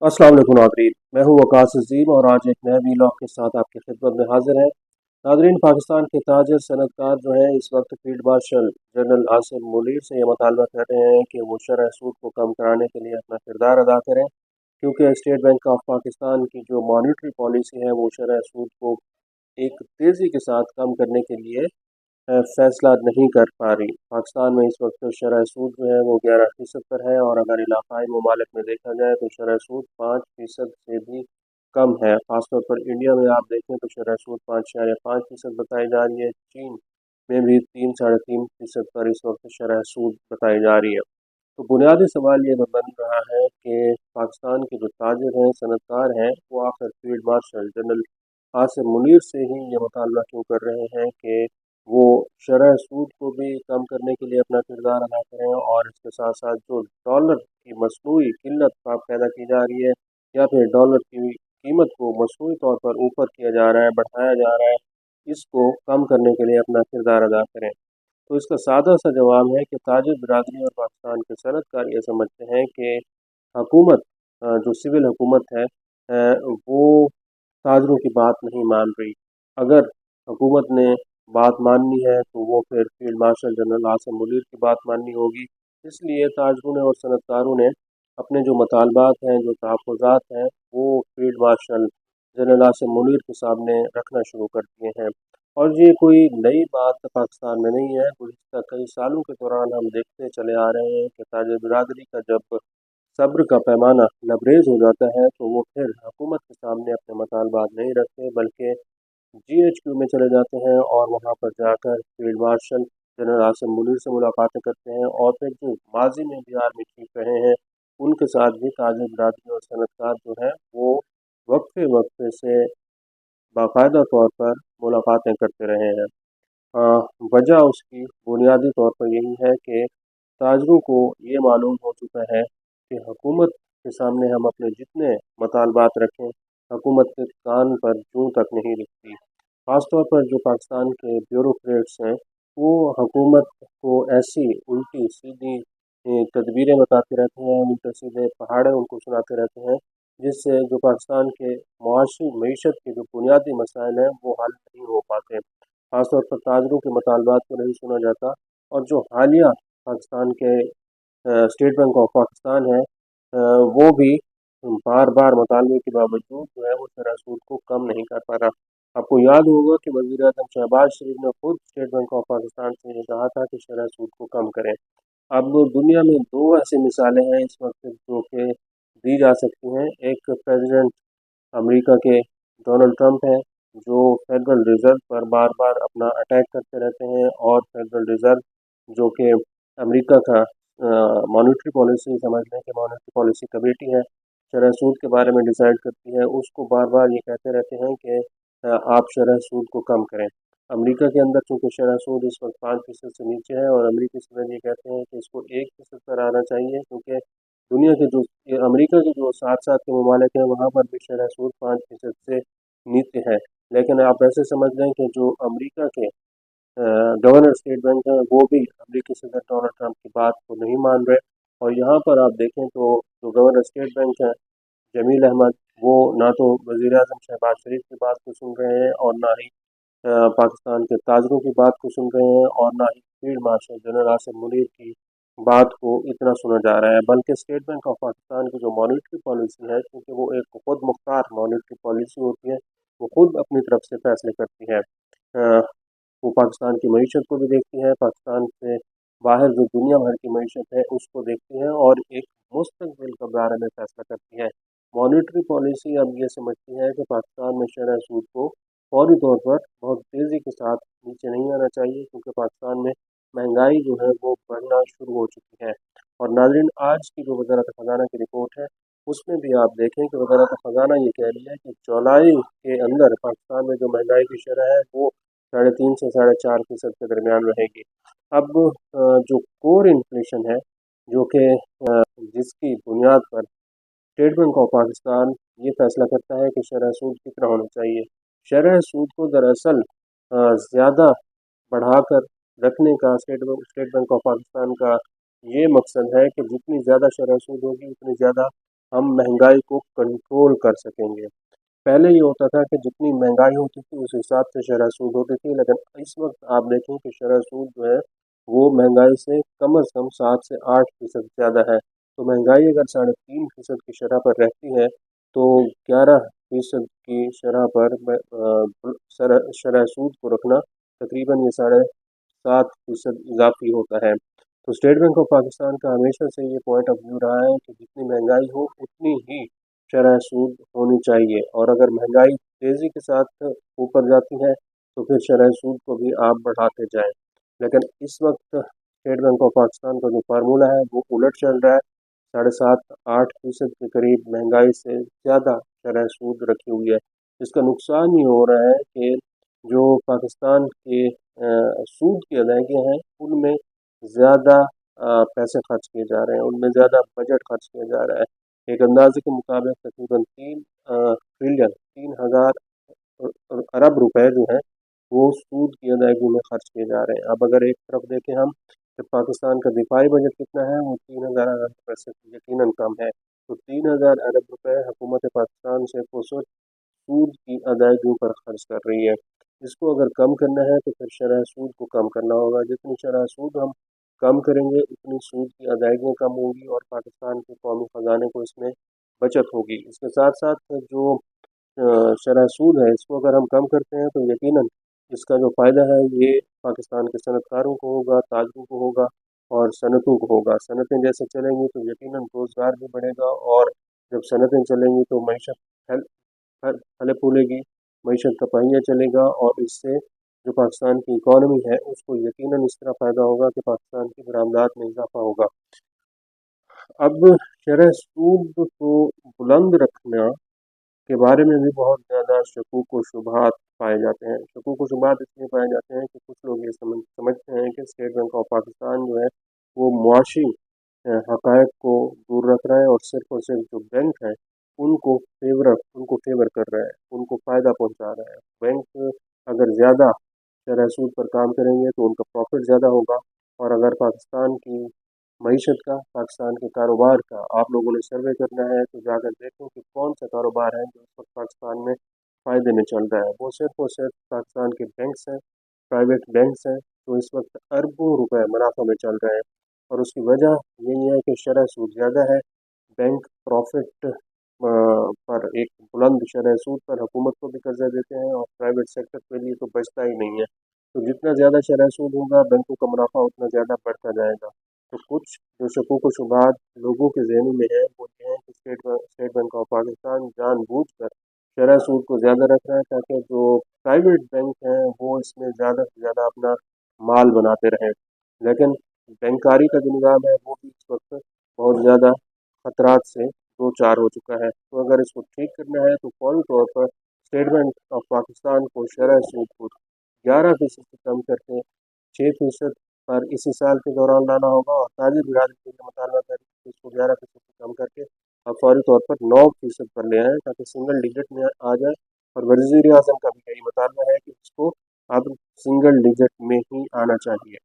अस्सलाम वालेकुम नादरीन, मैं हूँ वकास अजीम और आज एक नए वीलॉग के साथ आपकी खिदमत में हाजिर है। नादरीन, पाकिस्तान के ताजिर सनतकार जो हैं इस वक्त field marshal general Asim Munir से ये मुतालबा कर रहे हैं कि वो शरह सूद को कम कराने के लिए अपना किरदार अदा करें, क्योंकि स्टेट बैंक ऑफ पाकिस्तान की जो मॉनिटरी पॉलिसी है वो शरह सूद को एक तेज़ी के साथ कम करने के लिए फैसला नहीं कर पा रही। पाकिस्तान में इस वक्त शरह सूद जो है वो 11% पर है, और अगर इलाकाई ममालिक में देखा जाए तो शरह सूद 5% से भी कम है। ख़ासतौर पर इंडिया में आप देखें तो शरह सूद 5.5% बताई जा रही है। चीन में भी 3-3.5% पर इस वक्त शरह सूद बताई जा रही है। तो बुनियादी सवाल ये बन रहा है कि पाकिस्तान के जो ताजिर हैं, सनतकार हैं, वो आखिर field marshal general Asim Munir से ही ये मुतालबा क्यों कर रहे हैं कि वो शरह सूद को भी कम करने के लिए अपना किरदार अदा करें, और इसके साथ साथ जो डॉलर की मसनूई किल्लत पैदा की जा रही है, या फिर डॉलर की कीमत को मसनूई तौर पर ऊपर किया जा रहा है, बढ़ाया जा रहा है, इसको कम करने के लिए अपना किरदार अदा करें। तो इसका सादा सा जवाब है कि ताजिर बिरादरी और पाकिस्तान के सनतकार ये समझते हैं कि हुकूमत, जो सिविल हुकूमत है, वो ताजरों की बात नहीं मान रही। अगर हुकूमत ने बात माननी है तो वो फिर field marshal general Asim Munir की बात माननी होगी। इसलिए ताजरों ने और सनतकारों ने अपने जो मतालबात हैं, जो तहफ़्फ़ुज़ात हैं, वो field marshal general Asim Munir के सामने रखना शुरू कर दिए हैं। और ये कोई नई बात पाकिस्तान में नहीं है। गुज़िश्ता कई सालों के दौरान हम देखते चले आ रहे हैं कि ताजिर बिरादरी का जब सब्र का पैमाना लबरेज हो जाता है तो वो फिर हुकूमत के सामने अपने मतालबात नहीं रखते, बल्कि GHQ में चले जाते हैं और वहाँ पर जाकर field marshal general Asim Munir से मुलाकातें करते हैं, और फिर जो माजी में भी आर्मी चीफ रहे हैं उनके साथ भी ताजिर बिरादरी और सनतकार जो है वो वक्फे वक्फे से बाकायदा तौर पर मुलाकातें करते रहे हैं। वजह उसकी बुनियादी तौर पर यही है कि ताजरों को ये मालूम हो चुका है कि हुकूमत के सामने हम अपने जितने मतालबात रखें, हुकूमत के कान पर जूं तक नहीं दिखती। ख़ासतौर पर जो पाकिस्तान के ब्यूरोक्रेट्स हैं, वो हुकूमत को ऐसी उल्टी सीधी तदबीरें बताते रहते हैं, उल्टे सीधे पहाड़े उनको सुनाते रहते हैं, जिससे जो पाकिस्तान के मुआशी मीशत के जो बुनियादी मसाइल हैं वो हल नहीं हो पाते। ख़ासतौर पर ताजरों के मतालबात को नहीं सुना जाता, और जो हालिया पाकिस्तान के स्टेट बैंक ऑफ पाकिस्तान है, वो भी बार बार मुतालबे के बावजूद जो है वो शरह सूद को कम नहीं कर पा रहा। आपको याद होगा कि वज़ीर आज़म शहबाज शरीफ ने खुद स्टेट बैंक ऑफ पाकिस्तान से ये कहा था कि शरह सूद को कम करें। अब दुनिया में दो ऐसी मिसालें हैं इस वक्त जो कि दी जा सकती हैं। एक प्रेसिडेंट अमेरिका के डोनाल्ड ट्रंप हैं, जो फेडरल रिज़र्व पर बार बार अपना अटैक करते रहते हैं, और फेडरल रिज़र्व जो कि अमेरिका का मॉनेटरी पॉलिसी समझ लें कि मॉनेटरी पॉलिसी कमेटी है, शरह सूद के बारे में डिसाइड करती है, उसको बार बार ये कहते रहते हैं कि आप शरह सूद को कम करें। अमेरिका के अंदर चूँकि शरह सूद इस वक्त 5% से नीचे है, और अमेरिकी सदर ये कहते हैं कि इसको 1% पर आना चाहिए, क्योंकि दुनिया के जो ये अमेरिका के जो साथ साथ के ममालिक हैं वहाँ पर भी शरह सूद 5% से नीचे है। लेकिन आप ऐसे समझ लें कि जो अमेरिका के गवर्नर स्टेट बैंक हैं वो भी अमेरिकी सदर डोनाल्ड ट्रंप की बात को नहीं मान रहे। और यहाँ पर आप देखें तो जो गवर्नर स्टेट बैंक हैं जमील अहमद, वो ना तो वज़ीर आज़म शहबाज शरीफ की बात को सुन रहे हैं, और ना ही पाकिस्तान के ताजरों की बात को सुन रहे हैं, और ना ही field marshal general Asim Munir की बात को इतना सुना जा रहा है। बल्कि स्टेट बैंक ऑफ पाकिस्तान की जो मॉनेटरी पॉलिसी है, क्योंकि वो एक खुद मुख्तार मॉनेटरी पॉलिसी होती है, वो खुद अपनी तरफ से फैसले करती है। वो पाकिस्तान की मईशत को भी देखती है, पाकिस्तान से बाहर जो दुनिया भर की मईशत है उसको देखती है, और एक मुस्तकबिल के बारे में फैसला करती है। मॉनेटरी पॉलिसी अब ये समझती है कि पाकिस्तान में शरह सूद को फौरी तौर पर बहुत तेज़ी के साथ नीचे नहीं आना चाहिए, क्योंकि पाकिस्तान में महंगाई जो है वो बढ़ना शुरू हो चुकी है। और नाज़रीन, आज की जो वज़ारत ख़ज़ाना की रिपोर्ट है उसमें भी आप देखें कि वज़ारत ख़ज़ाना ये कह रही है कि जुलाई के अंदर पाकिस्तान में जो महंगाई की शरह है वो 3.5 से 4.5% के दरमियान रहेगी। अब जो कोर इन्फ्लेशन है, जो कि जिसकी बुनियाद पर स्टेट बैंक ऑफ पाकिस्तान ये फैसला करता है कि शरह सूद कितना होना चाहिए। शरह सूद को दरअसल ज़्यादा बढ़ाकर रखने का स्टेट बैंक ऑफ पाकिस्तान का ये मकसद है कि जितनी ज़्यादा शरह सूद होगी उतनी ज़्यादा हम महंगाई को कंट्रोल कर सकेंगे। पहले ये होता था कि जितनी महंगाई होती थी उस हिसाब से शरह सूद होती थी, लेकिन इस वक्त आप देखें कि शरह सूद जो है वो महंगाई से कम से कम 7 से 8% ज़्यादा है। तो महंगाई अगर 3.5% की शरह पर रहती है तो 11% की शरह पर शरह सूद को रखना तकरीबन ये 7.5% इजाफी होता है। तो स्टेट बैंक ऑफ पाकिस्तान का हमेशा से ये पॉइंट ऑफ व्यू रहा है कि जितनी महंगाई हो उतनी ही शरह सूद होनी चाहिए, और अगर महंगाई तेज़ी के साथ ऊपर जाती है तो फिर शरह सूद को भी आप बढ़ाते जाएं। लेकिन इस वक्त स्टेट बैंक ऑफ पाकिस्तान का जो फार्मूला है वो उलट चल रहा है। 7.5-8% के करीब महंगाई से ज़्यादा शरह सूद रखी हुई है। इसका नुकसान ये हो रहा है कि जो पाकिस्तान के सूद की अदायगियाँ हैं उनमें ज़्यादा पैसे खर्च किए जा रहे हैं, उनमें ज़्यादा बजट खर्च किया जा रहा है। एक अंदाजे के मुताबिक तकरीबन 3 अरब रुपए जो है वो सूद की अदायगी में खर्च किए जा रहे हैं। अब अगर एक तरफ देखें हम कि पाकिस्तान का दिफाई बजट कितना है, वो 3,000 अरब रुपये से यकीनन कम है। तो 3,000 अरब रुपये हुकूमत पाकिस्तान से सिर्फ सूद की अदायगियों पर खर्च कर रही है। इसको अगर कम करना है तो फिर शरह सूद को कम करना होगा। जितनी शरह सूद हम कम करेंगे उतनी सूद की अदायगियाँ कम होंगी और पाकिस्तान के कौमी ख़जाने को इसमें बचत होगी। इसके साथ साथ जो शरह सूद है इसको अगर हम कम करते हैं तो यकीनन इसका जो फ़ायदा है ये पाकिस्तान के सनतकारों को होगा, ताजरों को होगा और सनतों को होगा। सनतें जैसे चलेंगी तो यकीनन रोज़गार भी बढ़ेगा, और जब सनतें चलेंगी तो मईशत फल फले फूलेगी, मईशत का पहिया चलेगा, और इससे जो पाकिस्तान की इकॉनमी है उसको यकीनन इस तरह फ़ायदा होगा कि पाकिस्तान की बरामदात में इजाफा होगा। अब शरह सूद को बुलंद रखना के बारे में भी बहुत ज़्यादा शकूक व शुबहात पाए जाते हैं। शकूक व शुबहात इसलिए पाए जाते हैं कि कुछ लोग ये समझते हैं कि स्टेट बैंक ऑफ पाकिस्तान जो है वो मुआशी हक़ाइक़ को दूर रख रहा है और सिर्फ जो बैंक है उनको फेवर कर रहा है, उनको फ़ायदा पहुंचा रहा है। बैंक अगर ज़्यादा शरह सूद पर काम करेंगे तो उनका प्रॉफिट ज़्यादा होगा, और अगर पाकिस्तान की मईशत का, पाकिस्तान के कारोबार का आप लोगों ने सर्वे करना है तो जाकर देखो कि कौन सा कारोबार है जो इस वक्त पाकिस्तान में फ़ायदे में चल रहा है। वो सिर्फ और सिर्फ पाकिस्तान के बैंक्स हैं, प्राइवेट बैंक्स हैं जो इस वक्त अरबों रुपए मुनाफा में चल रहे हैं, और उसकी वजह यही है कि शरह सूद ज़्यादा है। बैंक प्रॉफिट पर एक बुलंद शरह सूद पर हुकूमत को भी कर्जा देते हैं और प्राइवेट सेक्टर के लिए तो बचता ही नहीं है। तो जितना ज़्यादा शरह सूद होगा बैंकों का मुनाफा उतना ज़्यादा बढ़ता जाएगा। तो कुछ जो शकूक व शुबहात लोगों के ज़हनों में है वो ये है कि स्टेट बैंक ऑफ पाकिस्तान जानबूझकर शरह सूद को ज़्यादा रख रहा है ताकि जो प्राइवेट बैंक हैं वो इसमें ज़्यादा से ज़्यादा अपना माल बनाते रहें। लेकिन बैंकारी का जो निज़ाम है वो भी इस वक्त बहुत ज़्यादा खतरात से दो चार हो चुका है। तो अगर इसको ठीक करना है तो फौरी तौर पर स्टेट बैंक ऑफ पाकिस्तान को शरह सूद को 11% से कम करके 6% पर इसी साल के दौरान लाना होगा, और ताजिर बिरादरी से ये मुतालबा करें कि इसको 11% से कम करके अब फौरी तौर पर 9% पर ले आएँ ताकि सिंगल डिजिट में आ जाए। और वज़ीर आज़म का भी यही मुतालबा है कि इसको अब सिंगल डिजिट में ही आना चाहिए।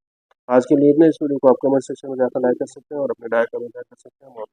आज के लिए इतना। इस वीडियो को आप कमेंट सेक्शन में जाकर लाइक कर सकते हैं और अपने राय का भी इज़हार कर सकते हैं।